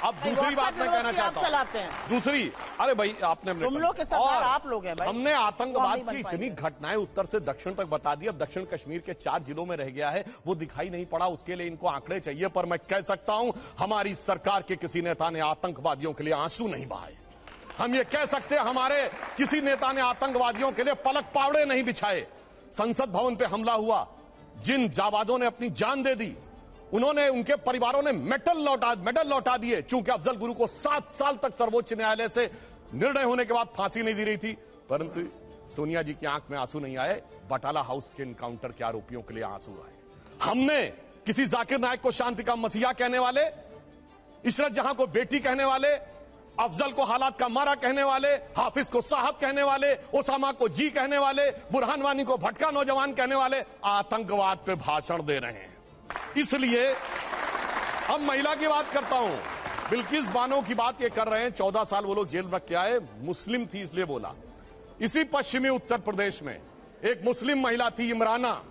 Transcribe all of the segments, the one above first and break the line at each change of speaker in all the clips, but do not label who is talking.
अब दूसरी बात मैं कहना चाहता हूँ, दूसरी, अरे भाई आपने
जुमलों के सरदार आप लोग हैं भाई।
हमने आतंकवाद की इतनी घटनाएं उत्तर से दक्षिण तक बता दी, अब दक्षिण कश्मीर के 4 जिलों में रह गया है, वो दिखाई नहीं पड़ा, उसके लिए इनको आंकड़े चाहिए। पर मैं कह सकता हूं हमारी सरकार के किसी नेता ने आतंकवादियों के लिए आंसू नहीं बहाए। हम ये कह सकते हैं हमारे किसी नेता ने आतंकवादियों के लिए पलक पावड़े नहीं बिछाए। संसद भवन पे हमला हुआ, जिन जाबाजों ने अपनी जान दे दी, उन्होंने, उनके परिवारों ने मेडल लौटा दिए, चूंकि अफजल गुरु को 7 साल तक सर्वोच्च न्यायालय से निर्णय होने के बाद फांसी नहीं दी रही थी, परंतु सोनिया जी की आंख में आंसू नहीं आए। बटाला हाउस के एनकाउंटर के आरोपियों के लिए आंसू आए। हमने किसी जाकिर नायक को शांति का मसीहा कहने वाले, इशरत जहां को बेटी कहने वाले, अफजल को हालात का मारा कहने वाले, हाफिज को साहब कहने वाले, ओसामा को जी कहने वाले, बुरहान वानी को भटका नौजवान कहने वाले आतंकवाद पे भाषण दे रहे हैं। इसलिए अब महिला की बात करता हूं, बिल्किस बानो की बात ये कर रहे हैं, 14 साल वो लोग जेल में रख के आए, मुस्लिम थी इसलिए बोला। इसी पश्चिमी उत्तर प्रदेश में एक मुस्लिम महिला थी इमराना,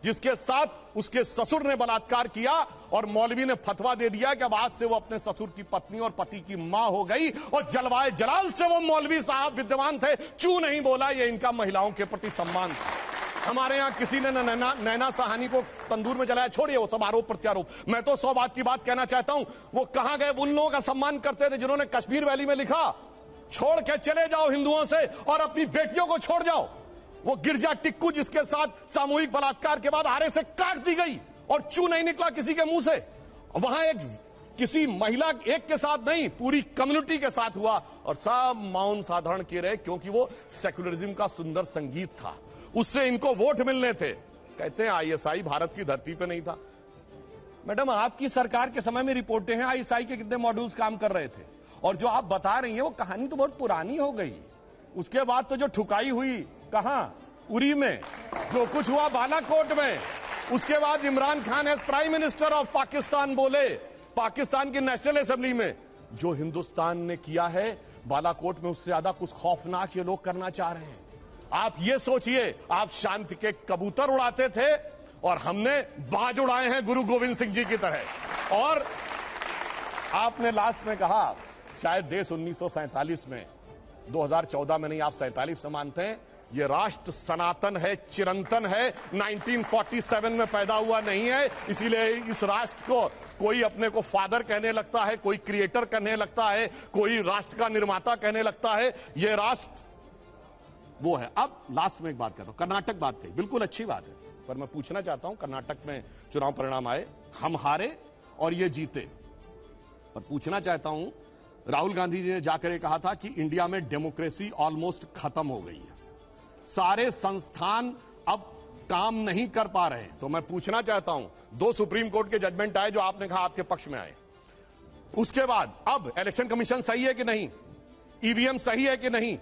जिसके साथ उसके ससुर ने बलात्कार किया और मौलवी ने फतवा दे दिया कि अब आज से वो अपने ससुर की पत्नी और पति की मां हो गई, और जलवाए जलाल से वो मौलवी साहब विद्यमान थे, चू नहीं बोला। ये इनका महिलाओं के प्रति सम्मान था। हमारे यहां किसी ने नैना साहनी को तंदूर में जलाया, छोड़िए वो सब आरोप प्रत्यारोप। मैं तो 100 बात की बात कहना चाहता हूं, वो कहां गए उन लोगों का सम्मान करते थे जिन्होंने कश्मीर वैली में लिखा, छोड़ के चले जाओ हिंदुओं से और अपनी बेटियों को छोड़ जाओ। वो गिरजा टिक्कू जिसके साथ सामूहिक बलात्कार के बाद आरे से काट दी गई और चू नहीं निकला किसी के मुंह से। वहां एक किसी महिला एक के साथ नहीं, पूरी कम्युनिटी के साथ हुआ और सब मौन साधारण किए रहे, क्योंकि वो सेक्युलरिज्म का सुंदर संगीत था, उससे इनको वोट मिलने थे। कहते हैं आईएसआई भारत की धरती पे नहीं था। मैडम, आपकी सरकार के समय में रिपोर्टें हैं आईएसआई के कितने मॉड्यूल्स काम कर रहे थे, और जो आप बता रही हैं वो कहानी तो बहुत पुरानी हो गई। उसके बाद तो जो ठुकाई हुई कहां, उरी में, जो कुछ हुआ बालाकोट में, उसके बाद Imran Khan as prime minister of Pakistan बोले पाकिस्तान की नेशनल असेंबली में, जो हिंदुस्तान ने किया है बालाकोट में उससे ज्यादा कुछ खौफनाक ये लोग करना चाह रहे हैं। आप ये सोचिए, आप शांति के कबूतर उड़ाते थे और हमने बाज उड़ाए हैं गुरु गोविंद सिंह जी की तरह। और आपने लास्ट में कहा शायद देश 1947 में, 2014 में नहीं, आप 47 से मानते हैं, ये राष्ट्र सनातन है, चिरंतन है, 1947 में पैदा हुआ नहीं है। इसीलिए इस राष्ट्र को कोई अपने को फादर कहने लगता है, कोई क्रिएटर कहने लगता है, कोई राष्ट्र का निर्माता कहने लगता है। ये राष्ट्र वो है। अब लास्ट में एक बात कहता हूं, कर्नाटक बात कही, बिल्कुल अच्छी बात है, पर मैं पूछना चाहता हूं, कर्नाटक में चुनाव परिणाम आए, हम हारे और ये जीते, पर पूछना चाहता हूं, राहुल गांधी जी ने जाकर कहा था कि इंडिया में डेमोक्रेसी ऑलमोस्ट खत्म हो गई है, सारे संस्थान अब काम नहीं कर पा रहे हैं। तो मैं पूछना चाहता हूं, 2 सुप्रीम कोर्ट के जजमेंट आए जो आपने कहा आपके पक्ष में आए, उसके बाद अब इलेक्शन कमीशन सही है कि नहीं, ईवीएम सही है कि नहीं,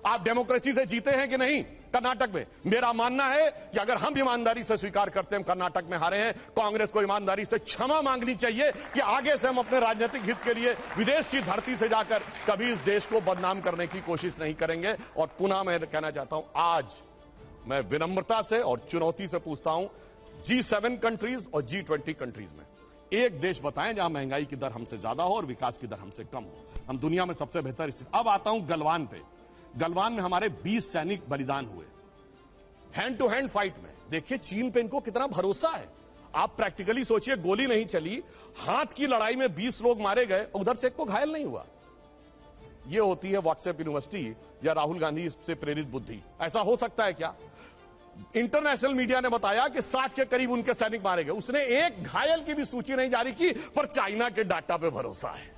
आप डेमोक्रेसी से जीते हैं कि नहीं कर्नाटक में। मेरा मानना है कि अगर हम ईमानदारी से स्वीकार करते हैं हम कर्नाटक में हारे हैं, कांग्रेस को ईमानदारी से क्षमा मांगनी चाहिए कि आगे से हम अपने राजनीतिक हित के लिए विदेश की धरती से जाकर कभी इस देश को बदनाम करने की कोशिश नहीं करेंगे। और पुनः मैं कहना चाहता हूं, आज मैं विनम्रता से और चुनौती से पूछता हूं, G7 कंट्रीज और G20 कंट्रीज में एक देश बताएं जहां महंगाई की दर हमसे ज्यादा हो और विकास की दर हमसे कम हो। हम दुनिया में सबसे बेहतर स्थिति। अब आता हूं गलवान पे। गलवान में हमारे 20 सैनिक बलिदान हुए हैंड टू हैंड फाइट में। देखिए चीन पे इनको कितना भरोसा है। आप प्रैक्टिकली सोचिए, गोली नहीं चली, हाथ की लड़ाई में 20 लोग मारे गए, उधर से एक को घायल नहीं हुआ। यह होती है व्हाट्सएप यूनिवर्सिटी या राहुल गांधी से प्रेरित बुद्धि। ऐसा हो सकता है क्या? इंटरनेशनल मीडिया ने बताया कि 60 के करीब उनके सैनिक मारे गए, उसने एक घायल की भी सूची नहीं जारी की, पर चाइना के डाटा पे भरोसा है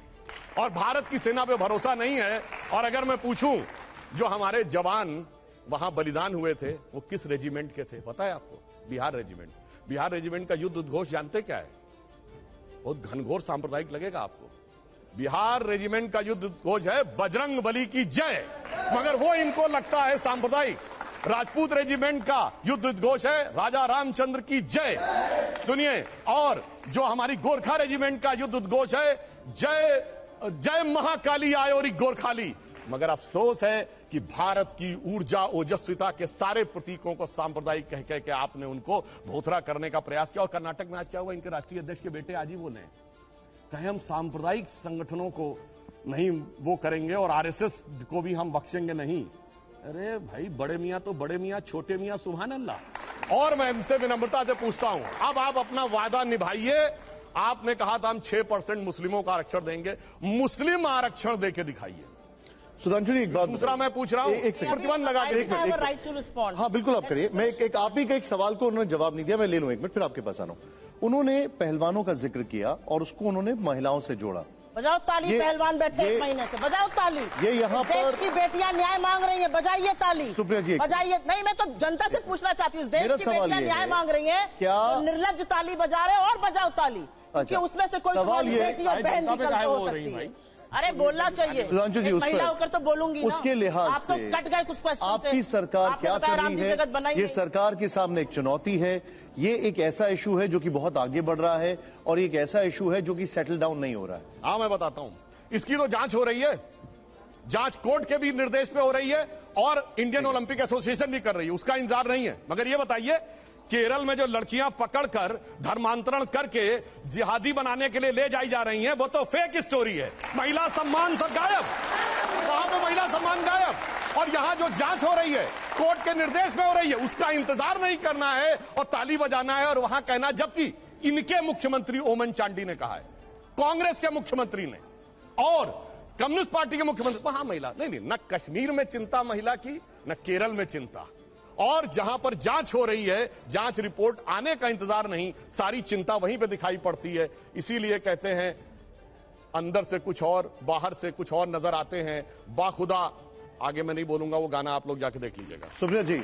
और भारत की सेना पे भरोसा नहीं है। और अगर मैं पूछूं, जो हमारे जवान वहां बलिदान हुए थे वो किस रेजिमेंट के थे पता है आपको? बिहार रेजिमेंट। बिहार रेजिमेंट का युद्ध उद्घोष जानते क्या है? बहुत घनघोर सांप्रदायिक लगेगा आपको। बिहार रेजिमेंट का युद्ध उद्घोष है बजरंग बली की जय, मगर वो इनको लगता है सांप्रदायिक। राजपूत रेजिमेंट का युद्ध उद्घोष है राजा रामचंद्र की जय, सुनिए। और जो हमारी गोरखा रेजिमेंट का युद्ध उद्घोष है जय जय महाकाली आयोरी गोरखाली। मगर अफसोस है कि भारत की ऊर्जा ओजस्विता के सारे प्रतीकों को सांप्रदायिक कह कह के आपने उनको भोथरा करने का प्रयास किया। और कर्नाटक में आज क्या हुआ? इनके राष्ट्रीय अध्यक्ष के बेटे आज ही बोले कहे हम सांप्रदायिक संगठनों को नहीं वो करेंगे और आरएसएस को भी हम बख्शेंगे नहीं। अरे भाई, बड़े मियां तो बड़े मियां, छोटे मियां सुभान अल्लाह। और मैं इनसे विनम्रता से पूछता हूं, अब आप अपना वादा निभाइए। आपने कहा था हम 6% मुस्लिमों का आरक्षण देंगे, मुस्लिम आरक्षण देके दिखाइए।
सुधांशु जी, एक बात
दूसरा मैं पूछ रहा हूं,
एक सेकंड
प्रतिबंध लगा के
राइट टू रिस्पॉन्ड।
हाँ बिल्कुल, आप करिए। मैं एक आप ही का एक सवाल को उन्होंने जवाब नहीं दिया, मैं ले लूं 1 मिनट, फिर आपके पास आ रहा हूं। उन्होंने पहलवानों का जिक्र किया और उसको उन्होंने महिलाओं से जोड़ा।
बजाओ ताली, पहलवान बैठे 1 महीने से, बजाओ ताली।
ये यहाँ पर
देश की बेटियां न्याय मांग रही हैं, बजाइए ताली।
सुप्रिया जी,
बजाइए। नहीं, मैं तो जनता से पूछना चाहती हूँ, देश की बेटियां न्याय मांग रही हैं,
क्या
निर्लज्ज ताली बजा रहे और बजाओ ताली।
अच्छा,
उसमें से कोई
सवाल ये
बेटी और बहन निकल हो सकती है। अरे बोलना चाहिए,
सुधांशु जी,
महिला होकर तो बोलूंगी ना।
उसके लिहाज
आप तो
से
कट गए कुछ क्वेश्चन से।
आपकी सरकार क्या कर रही है? ये सरकार के सामने एक चुनौती है। ये एक ऐसा इशू है जो कि बहुत आगे बढ़ रहा है और एक ऐसा इशू है जो कि सेटल डाउन नहीं हो रहा है।
हाँ, मैं बताता हूं, इसकी तो जांच हो रही है, जांच कोर्ट के भी निर्देश पे हो रही है और इंडियन ओलंपिक एसोसिएशन भी कर रही है, उसका इंतजार नहीं है। मगर ये बताइए, केरल में जो लड़कियां पकड़कर धर्मांतरण करके जिहादी बनाने के लिए ले जाई जा रही हैं, वो तो फेक स्टोरी है। महिला सम्मान सब गायब, वहां पे महिला सम्मान गायब। और यहां जो जांच हो रही है कोर्ट के निर्देश में हो रही है, उसका इंतजार नहीं करना है और ताली बजाना है और वहां कहना। जबकि इनके मुख्यमंत्री ओमन चांडी ने कहा है, कांग्रेस के मुख्यमंत्री ने और कम्युनिस्ट पार्टी के मुख्यमंत्री, वहां महिला नहीं, न कश्मीर में चिंता महिला की, न केरल में चिंता। और जहां पर जांच हो रही है, जांच रिपोर्ट आने का इंतजार नहीं, सारी चिंता वहीं पे दिखाई पड़ती है। इसीलिए कहते हैं अंदर से कुछ और, बाहर से कुछ और नजर आते हैं। बाखुदा, आगे मैं नहीं बोलूंगा, वो गाना आप लोग जाके देख लीजिएगा।
सुप्रिया जी,